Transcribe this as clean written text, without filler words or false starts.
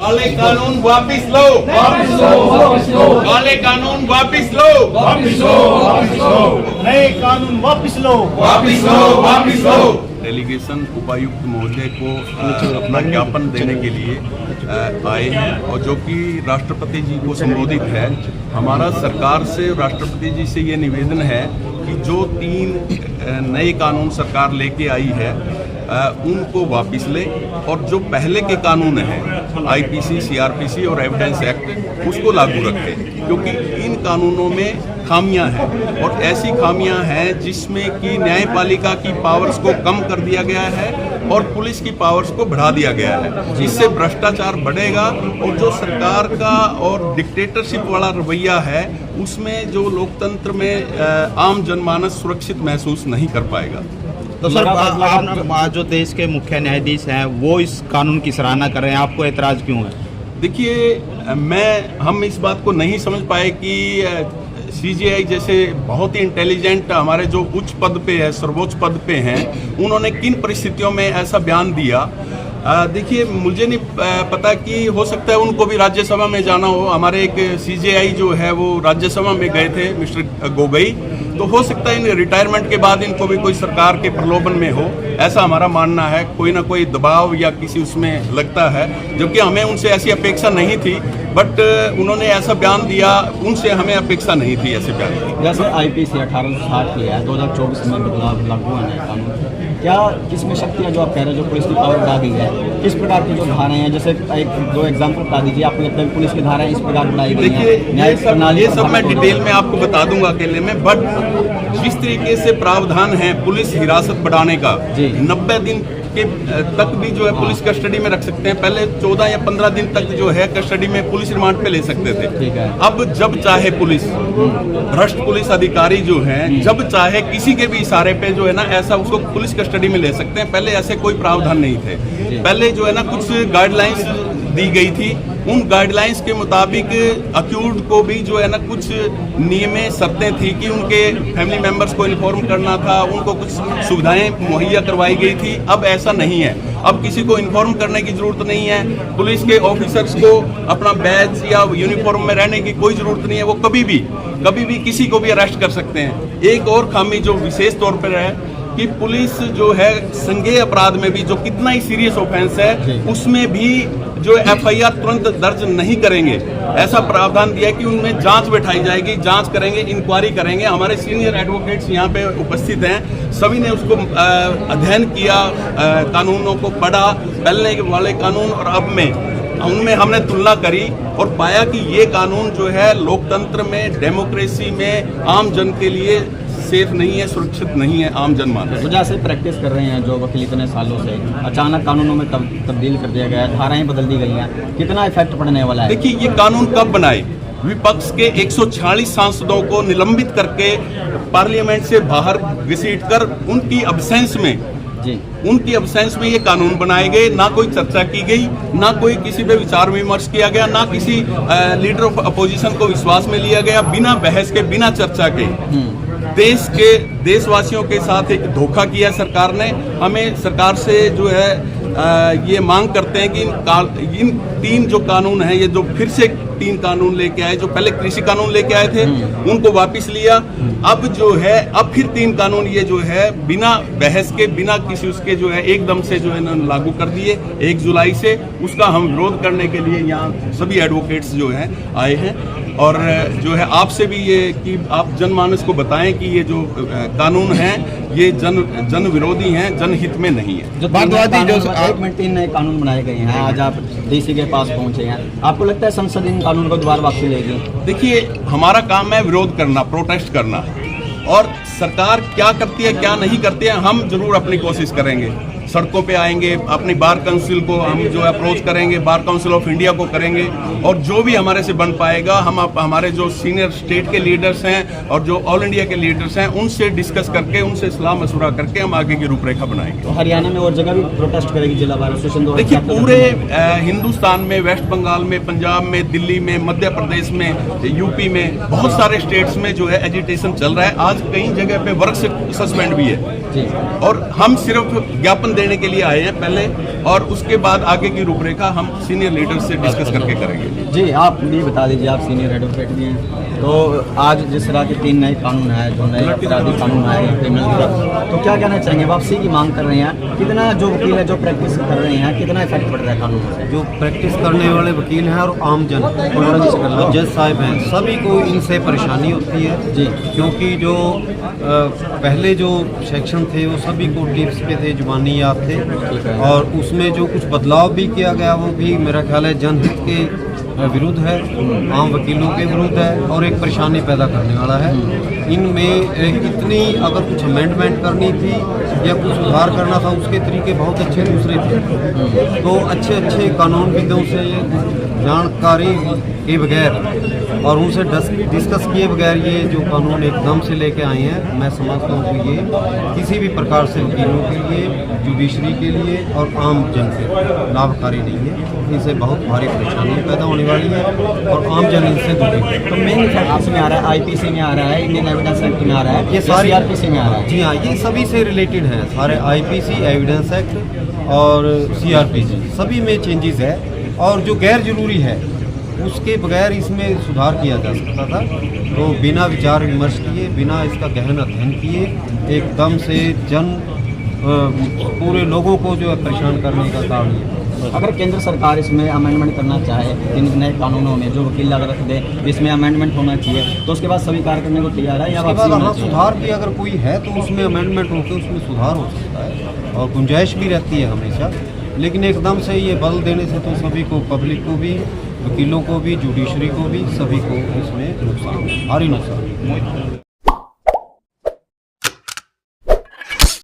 काले कानून वापिस लो, वापिस लो, वापिस लो, काले कानून वापिस लो, वापिस लो, वापिस लो, नए कानून वापिस लो, वापिस लो, वापिस लो। डेलीगेशन उपायुक्त महोदय को अपना ज्ञापन देने के लिए आए हैं और जो कि राष्ट्रपति जी को संबोधित है। हमारा सरकार से राष्ट्रपति जी से ये निवेदन है कि जो 3 नए कानून सरकार लेके आई है उनको वापस ले और जो पहले के कानून हैं आईपीसी, सीआरपीसी और एविडेंस एक्ट उसको लागू रखे, क्योंकि इन कानूनों में खामियां हैं और ऐसी खामियां हैं जिसमें कि न्यायपालिका की पावर्स को कम कर दिया गया है और पुलिस की पावर्स को बढ़ा दिया गया है। इससे भ्रष्टाचार बढ़ेगा और जो सरकार का और डिक्टेटरशिप वाला रवैया है उसमें जो लोकतंत्र में आम जनमानस सुरक्षित महसूस नहीं कर पाएगा। तो सर आप जो देश के मुख्य न्यायाधीश हैं वो इस कानून की सराहना कर रहे हैं, आपको ऐतराज क्यों है? देखिए, हम इस बात को नहीं समझ पाए कि सीजीआई जैसे बहुत ही इंटेलिजेंट हमारे जो उच्च पद पे है, सर्वोच्च पद पे हैं, उन्होंने किन परिस्थितियों में ऐसा बयान दिया। देखिए, मुझे नहीं पता कि हो सकता है उनको भी राज्यसभा में जाना हो। हमारे एक सीजीआई जो है वो राज्यसभा में गए थे, मिस्टर गोगोई, तो हो सकता है इन रिटायरमेंट के बाद इनको भी कोई सरकार के प्रलोभन में हो, ऐसा हमारा मानना है। कोई ना कोई दबाव या किसी उसमें लगता है, जबकि हमें उनसे ऐसी अपेक्षा नहीं थी, बट उन्होंने ऐसा बयान दिया, उनसे हमें अपेक्षा नहीं थी ऐसे बयान की। जैसे आईपीसी 1860 किया है, 2024 में बदलाव लागू होना है कानून, क्या किसमें शक्ति है जो आप कह रहे हो, जो पुलिस की पावर बढ़ा दी है? किस प्रकार की जो धाराएं हैं, जैसे एक दो एग्जाम्पल बता दीजिए, आपको लगता है पुलिस की धाराएं इस प्रकार बढ़ाई गई हैं? देखिए, ये सब मैं डिटेल में आपको बता दूंगा अकेले में, बट जिस तरीके से प्रावधान है पुलिस हिरासत बढ़ाने का, 90 दिन के तक भी जो है पुलिस कस्टडी में रख सकते हैं। पहले 14 या 15 दिन तक जो है कस्टडी में पुलिस रिमांड पे ले सकते थे। अब जब चाहे पुलिस, भ्रष्ट पुलिस अधिकारी जो हैं, जब चाहे किसी के भी इशारे पे जो है ना ऐसा उसको पुलिस कस्टडी में ले सकते हैं। पहले ऐसे कोई प्रावधान नहीं थे। पहले जो है ना कुछ गाइडलाइंस दी गई थी, उन गाइडलाइंस के मुताबिक अक्यूज्ड को भी जो है ना कुछ नियमें शर्तें थी कि उनके फैमिली मेंबर्स को इन्फॉर्म करना था, उनको कुछ सुविधाएं मुहैया करवाई गई थी। अब ऐसा नहीं है, अब किसी को इन्फॉर्म करने की जरूरत नहीं है। पुलिस के ऑफिसर्स को अपना बैज या यूनिफॉर्म में रहने की कोई जरूरत नहीं है, वो कभी भी किसी को भी अरेस्ट कर सकते हैं। एक और खामी जो विशेष तौर पर है कि पुलिस जो है संज्ञेय अपराध में भी, जो कितना ही सीरियस ऑफेंस है, उसमें भी जो एफआईआर तुरंत दर्ज नहीं करेंगे। ऐसा प्रावधान दिया कि उनमें जांच बैठाई जाएगी, जांच करेंगे, इंक्वायरी करेंगे। हमारे सीनियर एडवोकेट्स यहाँ पे उपस्थित हैं, सभी ने उसको अध्ययन किया, कानूनों को पढ़ा, पहले वाले कानून और अब में उनमें हमने तुलना करी और पाया कि ये कानून जो है लोकतंत्र में, डेमोक्रेसी में आम जन के लिए सेफ नहीं है, सुरक्षित नहीं है आम जनमानस। वजह से प्रैक्टिस कर रहे हैं जो वकील इतने सालों से, अचानक कानूनों में तब्दील कर दिया गया है, धाराएं बदल दी गई हैं, कितना इफेक्ट पड़ने वाला है? देखिए, ये कानून कब बनाए? विपक्ष के 146 सांसदों को निलंबित करके पार्लियामेंट से बाहर घसीट कर उनकी अब्सेंस में ये कानून बनाए गए। ना कोई चर्चा की गई, ना कोई किसी पे विचार विमर्श किया गया, ना किसी लीडर ऑफ अपोजिशन को विश्वास में लिया गया। बिना बहस के, बिना चर्चा के देशवासियों के साथ एक धोखा किया सरकार ने। हमें सरकार से जो है ये मांग करते हैं कि इन 3 जो कानून हैं, ये जो फिर से 3 कानून लेके आए, जो पहले कृषि कानून लेके आए थे उनको वापस लिया, अब जो है अब फिर 3 कानून ये जो है बिना बहस के, बिना किसी उसके जो है एकदम से जो है ना लागू कर दिए 1 जुलाई से। उसका हम विरोध करने के लिए यहाँ सभी एडवोकेट्स जो हैं आए हैं और जो है आपसे भी ये कि आप जनमानस को बताएं कि ये जो कानून हैं ये जन विरोधी हैं, जनहित में नहीं है। जो 3 नए कानून बनाए गए हैं, आज आप डीसी के पास पहुंचे हैं, आपको लगता है संसद इन कानून को दोबारा वापसी लेगी? देखिए, हमारा काम है विरोध करना, प्रोटेस्ट करना, और सरकार क्या करती है क्या नहीं करती है हम जरूर अपनी कोशिश करेंगे। सड़कों पे आएंगे, अपनी बार काउंसिल को हम जो अप्रोच करेंगे, बार काउंसिल ऑफ इंडिया को करेंगे, और जो भी हमारे से बन पाएगा हम हमारे जो सीनियर स्टेट के लीडर्स हैं और जो ऑल इंडिया के लीडर्स हैं उनसे डिस्कस करके, उनसे सलाह मशवरा करके हम आगे की रूपरेखा बनाएंगे। तो हरियाणा में और जगह भी प्रोटेस्ट करेगी जिला बार एसोसिएशन? देखिए, पूरे हिंदुस्तान में, वेस्ट बंगाल में, पंजाब में, दिल्ली में, मध्य प्रदेश में, यूपी में, बहुत सारे स्टेट्स में जो है एजिटेशन चल रहा है। आज कई जगह पे वर्क सस्पेंड भी है। जी। और हम सिर्फ ज्ञापन देने के लिए आए हैं पहले, और उसके बाद आगे की रूपरेखा हम सीनियर लीडर से डिस्कस करके करेंगे। जी, आप भी बता दीजिए, आप सीनियर एडवोकेट भी हैं, तो आज जिस तरह के 3 नए कानून आए, जो नए अपराधी कानून आए हैं क्रिमिनल, तो क्या कहना चाहेंगे? वापसी की मांग कर रहे हैं, कितना जो वकील है जो प्रैक्टिस कर रहे हैं, कितना इफेक्ट पड़ रहा है कानून से? जो प्रैक्टिस करने वाले वकील हैं और आम जन और जज साहब हैं, सभी को इनसे परेशानी होती है जी। क्योंकि जो पहले जो सेक्शन थे वो सभी को टिप्स पे थे, जुबानी याद थे, और उसमें जो कुछ बदलाव भी किया गया वो भी मेरा ख्याल है जनहित के विरुद्ध है, आम वकीलों के विरुद्ध है और एक परेशानी पैदा करने वाला है। इनमें इतनी अगर कुछ अमेंडमेंट करनी थी या कुछ सुधार करना था, उसके तरीके बहुत अच्छे दूसरे थे। तो अच्छे अच्छे कानूनविदों से जानकारी के बगैर और उनसे डिस्कस किए बगैर ये जो कानून एकदम से लेके आए हैं, मैं समझता हूँ कि ये किसी भी प्रकार से वकीलों के लिए, जुडिशरी के लिए और आम जन के लाभकारी नहीं है। इनसे बहुत भारी परेशानी पैदा होने वाली है और आम जन इनसे दूरी है। तो मेन इफेक्ट इसमें आ रहा है, आईपीसी में आ रहा है, इंडियन एविडेंस एक्ट में आ रहा है, ये सारी सीआरपीसी में आ रहा है। जी हाँ, ये सभी से रिलेटेड हैं, सारे आईपीसी, एविडेंस एक्ट और सीआरपीसी, सभी में चेंजेस है। और जो गैर जरूरी है उसके बगैर इसमें सुधार किया जा सकता था। तो बिना विचार विमर्श किए, बिना इसका गहन अध्ययन किए, एकदम से पूरे लोगों को जो है परेशान करने का कारण है। अगर केंद्र सरकार इसमें अमेंडमेंट करना चाहे, इन नए कानूनों में जो वकील अगर रख दे इसमें अमेंडमेंट होना चाहिए, तो उसके बाद स्वीकार करने को तैयार है या उसके वापसी बाद होना हाँ, चाहिए? सुधार भी अगर कोई है तो उसमें अमेंडमेंट होकर उसमें सुधार हो सकता है और गुंजाइश भी रहती है हमेशा। लेकिन एकदम से ये बल देने से तो सभी को, पब्लिक को भी, वकीलों को भी, जुडिशरी को भी, सभी को इसमें नुकसान, भारी नुकसान।